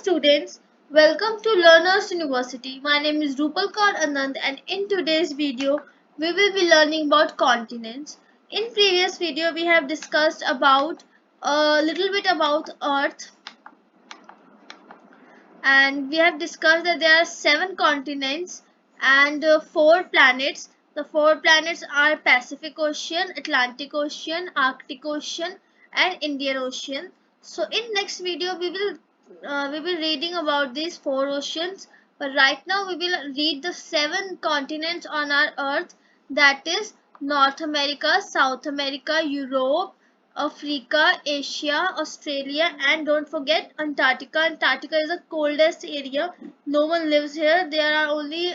students, welcome to Learners University. My name is Rupal Kaur Anand and in today's video we will be learning about continents. In previous video we have discussed about a little bit about Earth, and we have discussed that there are 7 continents and 4 planets. The 4 planets are Pacific Ocean, Atlantic Ocean, Arctic Ocean and Indian Ocean. So in next video we will reading about these 4 oceans, but right now we will read the 7 continents on our earth, that is North America, South America, Europe, Africa, Asia, Australia, and don't forget Antarctica. Antarctica is the coldest area. No one lives here. There are only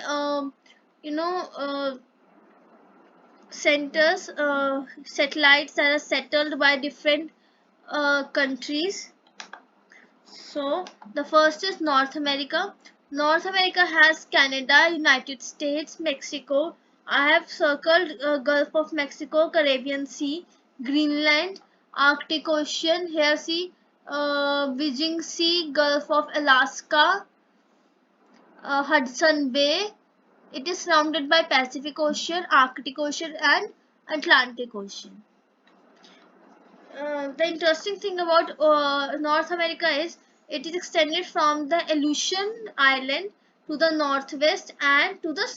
you know centers, satellites that are settled by different countries. So the first is North America. North America has Canada, United States, Mexico. I have circled Gulf of Mexico, Caribbean Sea, Greenland, Arctic Ocean. Here see Bering Sea, Gulf of Alaska, Hudson Bay. It is surrounded by Pacific Ocean, Arctic Ocean and Atlantic Ocean. The interesting thing about North America is it is extended from the Aleutian Island to the northwest and to the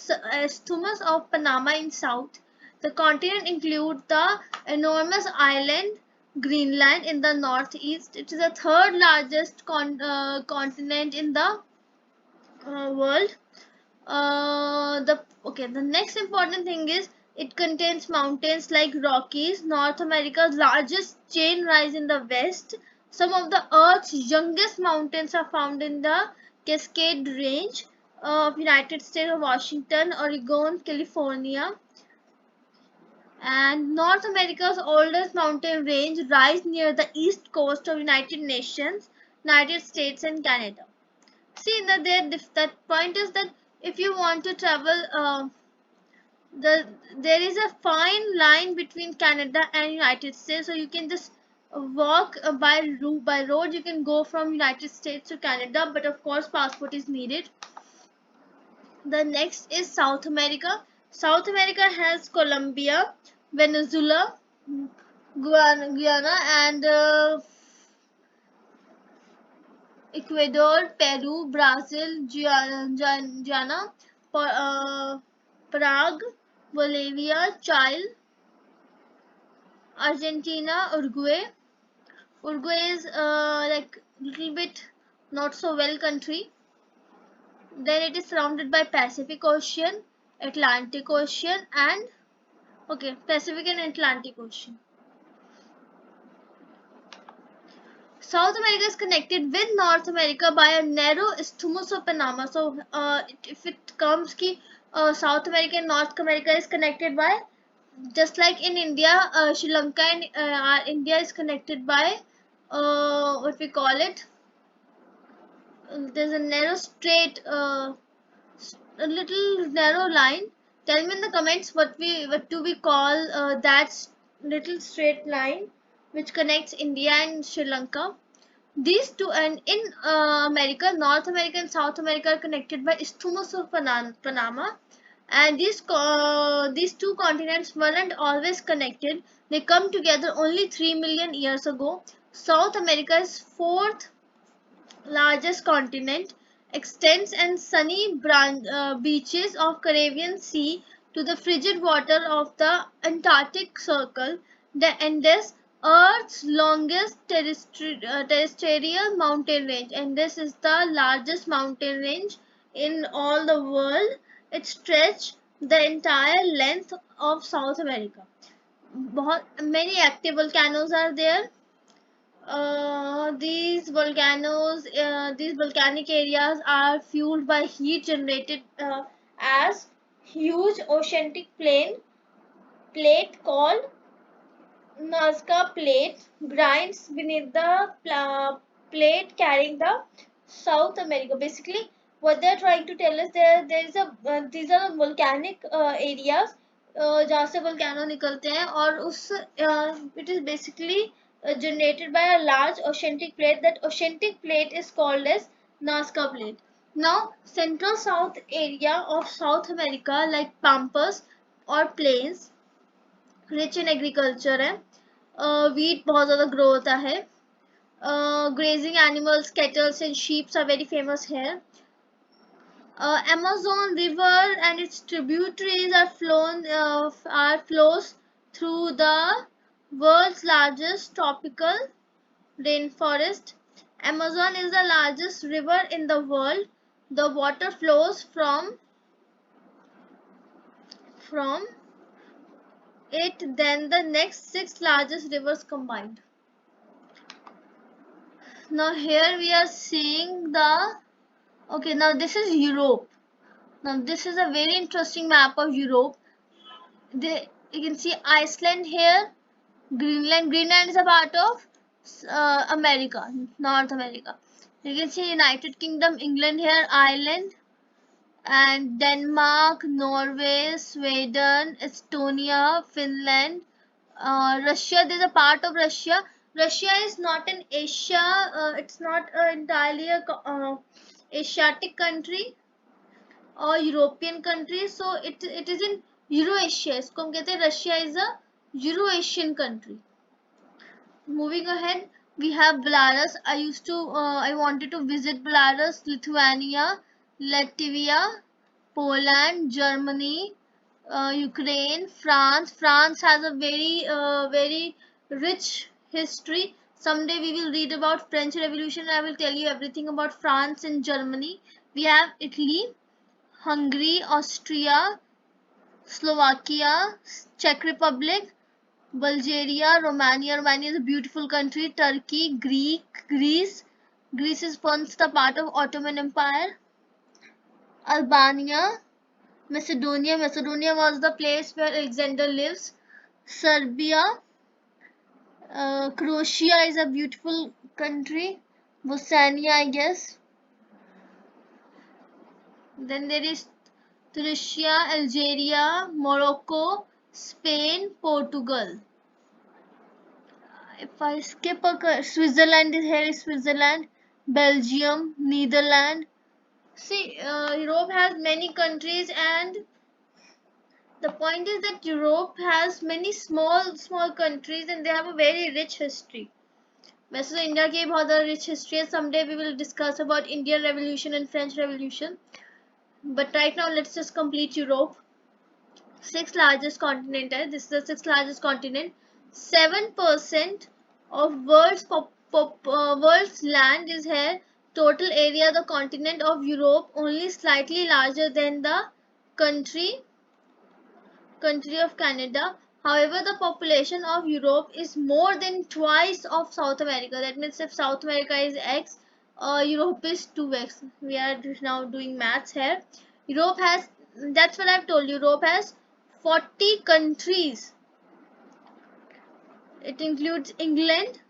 Isthmus of Panama in south. The continent includes the enormous island Greenland in the northeast. It is the third largest continent in the world. The next important thing is it contains mountains like Rockies. North America's largest chain rise in the west. Some of the earth's youngest mountains are found in the Cascade Range of United States of Washington, Oregon, California. And North America's oldest mountain range rise near the east coast of United Nations, United States and Canada. See that that point is that if you want to travel, there is a fine line between Canada and United States, so you can just walk by road. You can go from United States to Canada, but of course passport is needed. The next is South America. South America has Colombia, Venezuela, Guyana and Ecuador, Peru, Brazil, Guyana, Prague, Bolivia, Chile, Argentina, Uruguay. Uruguay is like little bit not so well country. Then it is surrounded by Pacific Ocean, Atlantic Ocean and Pacific and Atlantic Ocean. South America is connected with North America by a narrow isthmus of Panama. So if it comes ki South America and North America is connected by, just like in India, Sri Lanka and India is connected by what we call it. There's a narrow straight, a little narrow line. Tell me in the comments what do we call that little straight line which connects India and Sri Lanka. These two, and in America, North America and South America are connected by Isthmus of Panama. And these two continents weren't always connected. They come together only 3 million years ago. South America's fourth largest continent extends and sunny beaches of Caribbean Sea to the frigid water of the Antarctic Circle. The Andes, Earth's longest terrestrial mountain range, and this is the largest mountain range in all the world. It stretches the entire length of South America. Many active volcanoes are there. These volcanic areas are fueled by heat generated as huge oceanic plate called Nazca Plate grinds beneath the plate carrying the South America. Basically, what they're trying to tell us these are volcanic areas जहाँ से volcano निकलते हैं और it is basically generated by a large oceanic plate. That oceanic plate is called as Nazca Plate. Now, central south area of South America like Pampas or plains, rich in agriculture है. Wheat बहुत ज़्यादा grow होता है. Grazing animals, cattle and sheep are very famous here. Amazon River and its tributaries are flows through the world's largest tropical rainforest. Amazon is the largest river in the world. The water flows from it than the next six largest rivers combined. Now here we are seeing okay, now this is Europe. Now this is a very interesting map of Europe. You can see Iceland here, Greenland. Greenland is a part of America, North America. You can see United Kingdom, England here, Ireland, and Denmark, Norway, Sweden, Estonia, Finland, Russia. There's a part of Russia. Russia is not in Asia. It's not entirely a Asiatic country or European country. So it is in Eurasia. इसको हम कहते हैं Russia is a Eurasian country. Moving ahead, we have Belarus. I wanted to visit Belarus, Lithuania, Latvia, Poland, Germany, Ukraine, France. France has a very rich history. Someday we will read about French Revolution. I will tell you everything about France and Germany. We have Italy, Hungary, Austria, Slovakia, Czech Republic, Bulgaria, Romania. Romania is a beautiful country. Turkey, Greece. Greece is once the part of Ottoman Empire. Albania, Macedonia. Macedonia was the place where Alexander lives. Serbia. Croatia is a beautiful country. Bosnia, I guess. Then there is Tunisia, Algeria, Morocco, Spain, Portugal. If I skip Switzerland is here, is Switzerland, Belgium, Netherlands. See, Europe has many countries, and the point is that Europe has many small countries, and they have a very rich history. वैसे तो India की बहुत rich history है. Someday we will discuss about Indian Revolution and French Revolution. But right now let's just complete Europe. Sixth largest continent है. This is the sixth largest continent. 7% of world's land is here. Total area of the continent of Europe only slightly larger than the country of Canada. However, the population of Europe is more than twice of South America. That means if South America is X, Europe is 2x. We are now doing maths here. Europe has, that's what I've told you, Europe has 40 countries. It includes England,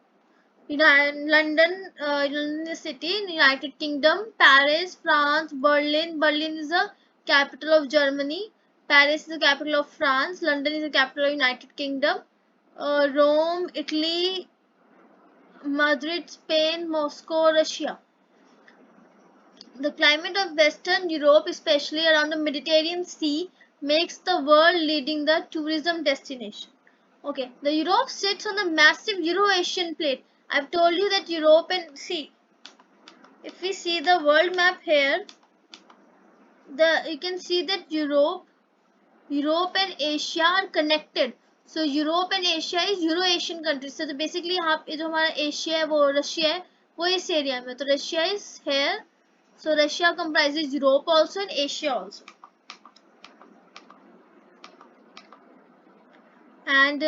London, London city, United Kingdom, Paris, France, Berlin. Berlin is the capital of Germany. Paris is the capital of France. London is the capital of United Kingdom. Rome, Italy, Madrid, Spain, Moscow, Russia. The climate of Western Europe, especially around the Mediterranean Sea, makes the world leading the tourism destination. Okay, the Europe sits on the massive Euro-Asian plate. I've told you that Europe and see, if we see the world map here, you can see that Europe and Asia are connected. So Europe and Asia is Euro-Asian countries. So basically यहाँ पे जो हमारा Asia है वो Russia है वो इस area में. तो Russia is here. So Russia comprises Europe also and Asia also. And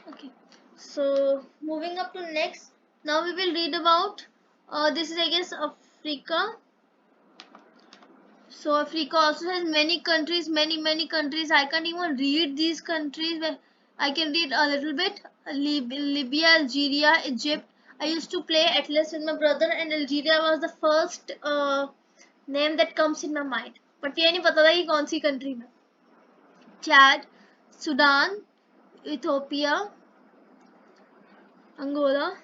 okay, so moving up to next, now we will read about this is I guess Africa. So Africa also has many countries, many countries. I can't even read these countries, but I can read a little bit. Libya, Algeria, Egypt. I used to play Atlas with my brother, and Algeria was the first name that comes in my mind. But ये नहीं पता था कि कौन सी country में. Chad, Sudan, Ethiopia, Angola,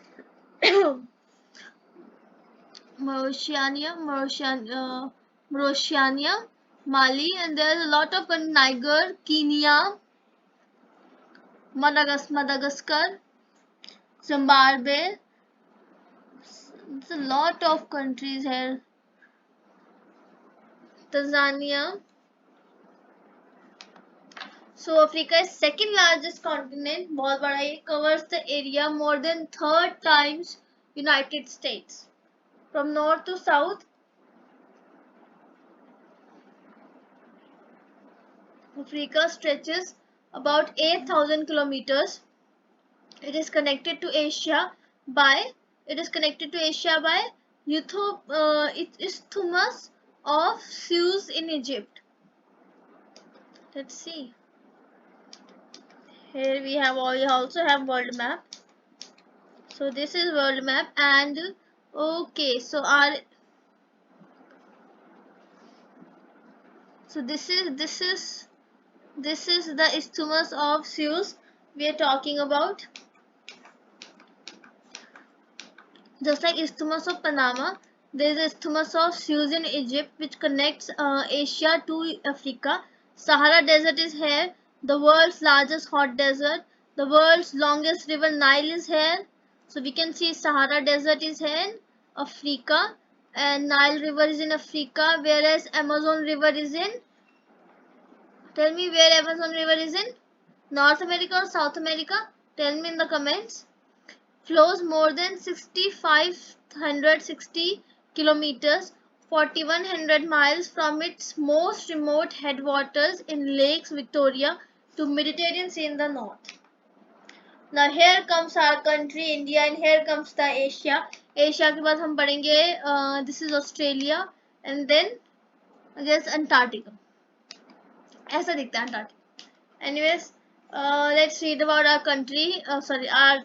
Mauritania, Mali, and there's a lot of Niger, Kenya, Madagascar, Zimbabwe. There's a lot of countries here. Tanzania. So Africa is second largest continent. बहुत बड़ा ये covers the area more than third times United States. From north to south, Africa stretches about 8,000 kilometers. It is connected to Asia by Isthmus of Suez in Egypt. Let's see. Here we also have world map. So this is world map, and okay, so this is the Isthmus of Suez we are talking about. Just like Isthmus of Panama, there is Isthmus of Suez in Egypt, which connects Asia to Africa. Sahara Desert is here, the world's largest hot desert. The world's longest river Nile is here. So we can see Sahara Desert is here in Africa, and Nile River is in Africa, whereas Amazon River is in. Tell me where Amazon River is in. North America or South America? Tell me in the comments. Flows more than 6,560 kilometers, 4,100 miles from its most remote headwaters in Lakes Victoria to Mediterranean Sea in the north. Now here comes our country India, and here comes the Asia. Asia के बाद हम पढ़ेंगे this is Australia, and then I guess Antarctica. ऐसा दिखता है Antarctica. Anyways, let's read about our country. Our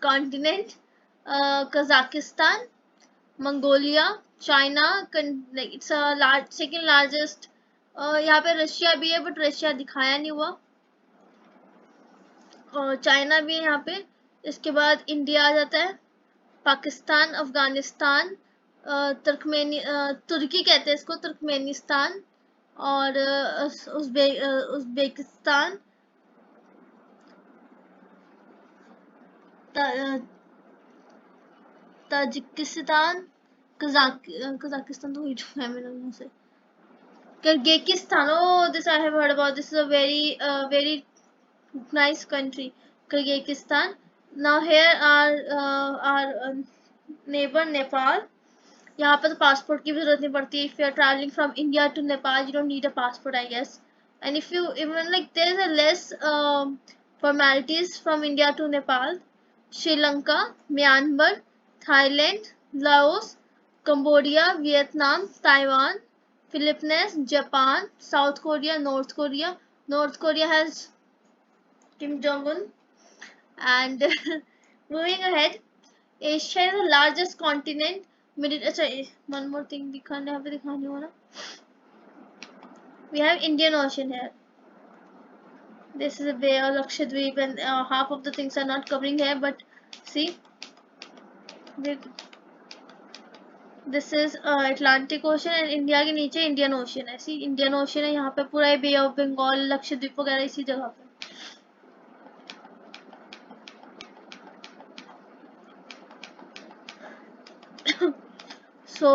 continent. Kazakhstan, Mongolia, China. It's a second largest. यहाँ पे Russia भी है, बट रशिया दिखाया नहीं हुआ. चाइना भी है यहाँ पे. इसके बाद इंडिया आ जाता है, पाकिस्तान, अफगानिस्तान, तुर्की कहते हैं इसको, तुर्कमेनिस्तान, और उज्बेकिस्तान, ताजिकिस्तान, Kazakhstan तो है मेरे मुंह से. Kyrgyzstan. Oh, this I have heard about. This is a very nice country, Kyrgyzstan. Now here our neighbor Nepal. यहाँ पे तो पासपोर्ट की भी जरूरत नहीं पड़ती. If you are traveling from India to Nepal, you don't need a passport, I guess. And if you even like, there is a less formalities from India to Nepal. Sri Lanka, Myanmar, Thailand, Laos, Cambodia, Vietnam, Taiwan, Philippines, Japan, South Korea, North Korea. North Korea has Kim Jong-un. And moving ahead, Asia is the largest continent. One more thing दिखाने हो ना. We have Indian Ocean here. This is a Bay of Lakshadweep, and half of the things are not covering here, but see, this is Atlantic Ocean, and India के नीचे Indian Ocean है. See, Indian Ocean है, यहाँ पे पूरा Bay of Bengal, Lakshadweep वगैरह इसी जगह पे. So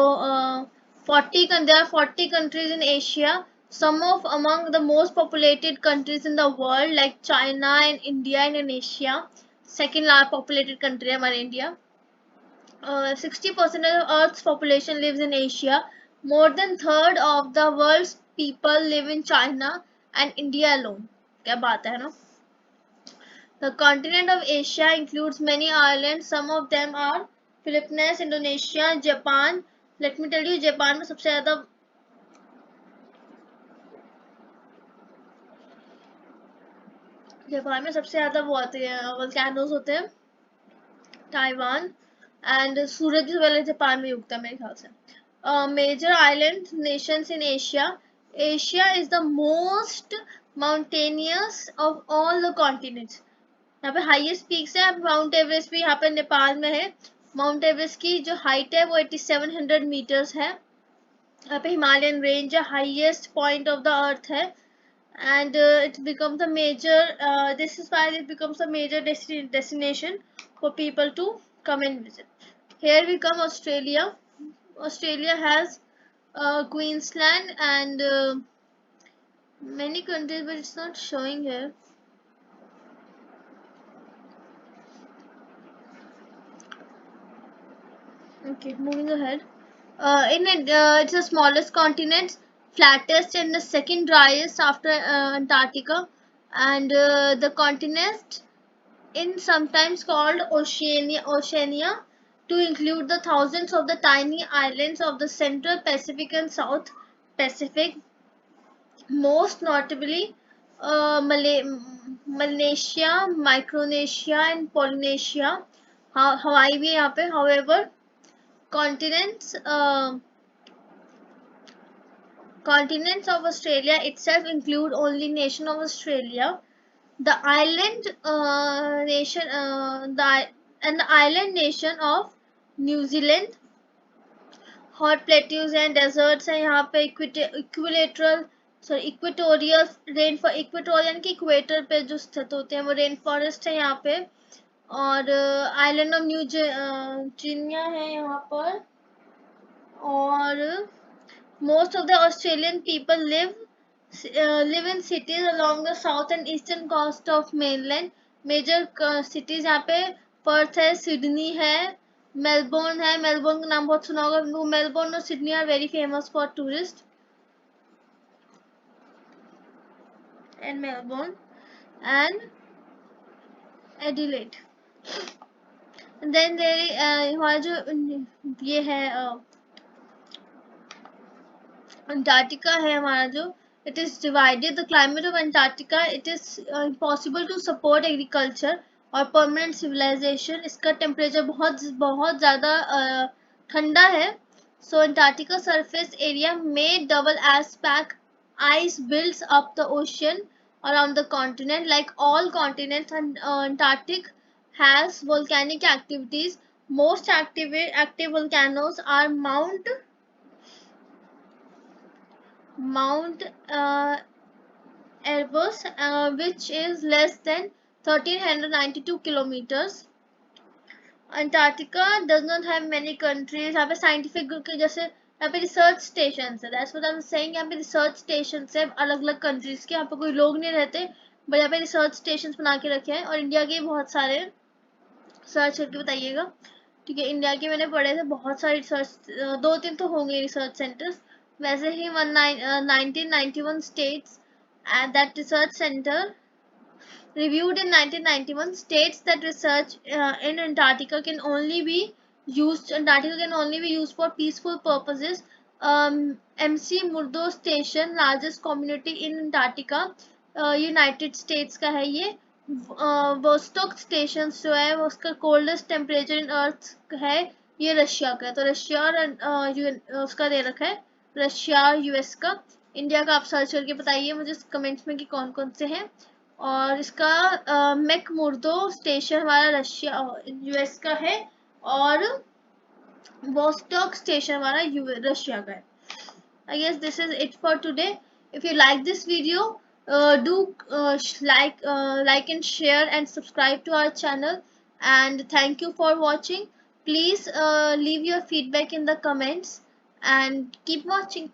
there are 40 countries in Asia. Some of among the most populated countries in the world, like China and India and Indonesia. Second largest populated country है हमारा India. 60% of Earth's population lives in Asia. More than third of the world's people live in China and India alone. क्या बात है ना? The continent of Asia includes many islands. Some of them are Philippines, Indonesia, Japan. Let me tell you, Japan में सबसे ज़्यादा वो आते हैं, वोल्केनोज होते हैं. ताइवान, एंड सूरज भी पहले जापान में उगता है मेरे ख्याल से. Major island nations in Asia. Asia is the most mountainous of all the continents. यहाँ पे हाईएस्ट पीक्स है. माउंट एवरेस्ट भी यहाँ पे नेपाल में है. माउंट एवरेस्ट की जो हाइट है वो 8700 मीटर्स है। यहाँ पे Himalayan range highest point of the earth है, and it becomes a major this is why it becomes a major destination for people to come and visit. Here we come Australia. Australia has Queensland and many countries, but it's not showing here. Okay, moving ahead. It's the smallest continent, flattest and the second driest after Antarctica, and the continent in sometimes called Oceania, to include the thousands of the tiny islands of the Central Pacific and South Pacific, most notably Malaysia, Micronesia, and Polynesia. Hawaii भी है यहाँ पे. However, continents uh, continents of Australia itself include only nation of Australia, the island nation, and the island nation of New Zealand. Hot plateaus हैं, deserts हैं यहाँ पे, equilateral sorry equatorial rain for equatorian की equator पे जो स्थित होते हैं वो रेन फॉरेस्ट है यहाँ पे, और आइलैंड ऑफ न्यू जिनिया है यहाँ पर, और most of the Australian people live in cities along the south and eastern coast of mainland. Major cities यहाँ पे पर्थ है, सिडनी है, मेलबोर्न है. मेलबोर्न का नाम बहुत सुना होगा. मेलबोर्न और Sydney are very famous for tourist. And Melbourne and Adelaide. Then हमारा जो ये है अंटार्कटिका है हमारा जो, it is divided. The climate of Antarctica, it is impossible to support agriculture और permanent civilization. इसका टेम्परेचर बहुत बहुत ज़्यादा ठंडा है. So Antarctica surface area may double as pack ice builds up the ocean around the continent. Like all continents, Antarctic has volcanic activities. Most active volcanoes are Mount Erebus, which is less than 1392 kilometers. Antarctica does not have many countries. यहाँ पे scientific के जैसे यहाँ पे research stations है. That's what I'm saying. यहाँ पे research stations है अलग अलग countries के. यहाँ पे कोई लोग नहीं रहते, but यहाँ पे research stations बना के रखे हैं. और इंडिया के बहुत सारे सर्च करके बताइएगा. ठीक है, इंडिया के मैंने पढ़े थे बहुत सारे रिसर्च, 2-3 तो होंगे रिसर्च सेंटर्स. वैसे ही 1991 states at that research center reviewed in 1991 states that research in Antarctica can only be used for peaceful purposes. MC Murdo Station, largest community in Antarctica, United States का है ये. Vostok station जो है वो उसका coldest temperature in अर्थ है, ये Russia का है. तो रशिया और उसका दे रखा है, रशिया यूएस का. इंडिया का आप सर्च करके बताइए मुझे कमेंट्स में कि कौन कौन से हैं. और इसका मैकमुर्दो स्टेशन हमारा रशिया यूएस का है, और वोस्टॉक स्टेशन हमारा रशिया का है. I guess this is it for today. If you like this video, do like and share and subscribe to our channel. And thank you for watching. Please leave your feedback in the comments and keep watching.